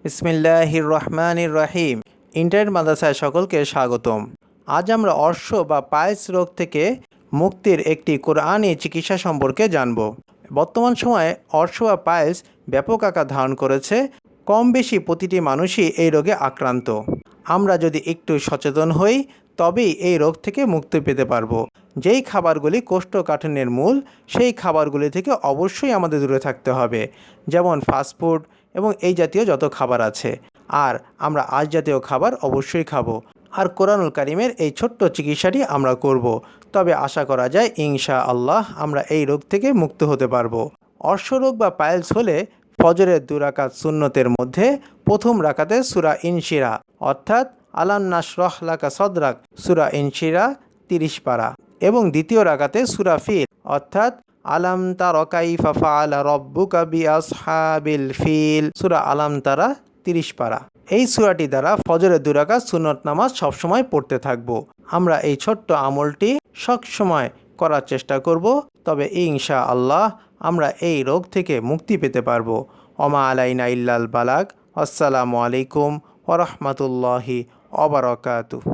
বিসমিল্লাহির রহমানির রহিম। ইন্টারনেট মাদ্রাসায় সকলকে স্বাগতম। আজ আমরা অর্শ বা পাইলস রোগ থেকে মুক্তির একটি কোরআনী চিকিৎসা সম্পর্কে জানব। বর্তমান সময়ে অর্শ বা পাইলস ব্যাপক আকার ধারণ করেছে। কম বেশি প্রতিটি মানুষই এই রোগে আক্রান্ত। আমরা যদি একটু সচেতন হই তবেই এই রোগ থেকে মুক্তি পেতে পারবো। যেই খাবারগুলি কোষ্ঠকাঠিন্যের মূল, সেই খাবারগুলি থেকে অবশ্যই আমাদের দূরে থাকতে হবে, যেমন ফাস্টফুড এবং এই জাতীয় যত খাবার আছে। আর আমরা আঁশ জাতীয় খাবার অবশ্যই খাবো। আর কোরআনুল কারীমের এই ছোট্ট চিকিৎসাটি আমরা করব। তবে আশা করা যায় ইনশাআল্লাহ আমরা এই রোগ থেকে মুক্ত হতে পারবো। অর্শরোগ বা পাইলস হলে ফজরের 2 রাকাত সুন্নতের মধ্যে প্রথম রাকাতে সূরা ইনশিরাহ অর্থাৎ আলাম নাশরাহ লাকা সদরাক সূরা ইনশিরাহ 30 পারা এবং দ্বিতীয় রাকাতে সূরা ফিল অর্থাৎ আলাম তারা কাইফা ফাআলা রাব্বুকা বিআসহাবিল ফিল সূরা আলাম তারা 30 পারা। এই সূরাটি দ্বারা ফজরের 2 রাকাত সুন্নত নামাজ সবসময় পড়তে থাকব। আমরা এই ছোট্ট আমলটি সবসময় করার চেষ্টা করব, তবে ইনশাআল্লাহ আমরা এই রোগ থেকে মুক্তি পেতে পারবো। ওমা আলাইনা ইল্লাল বালাগ। আসসালামু আলাইকুম ওয়া রাহমাতুল্লাহি ওয়া বারাকাতুহু।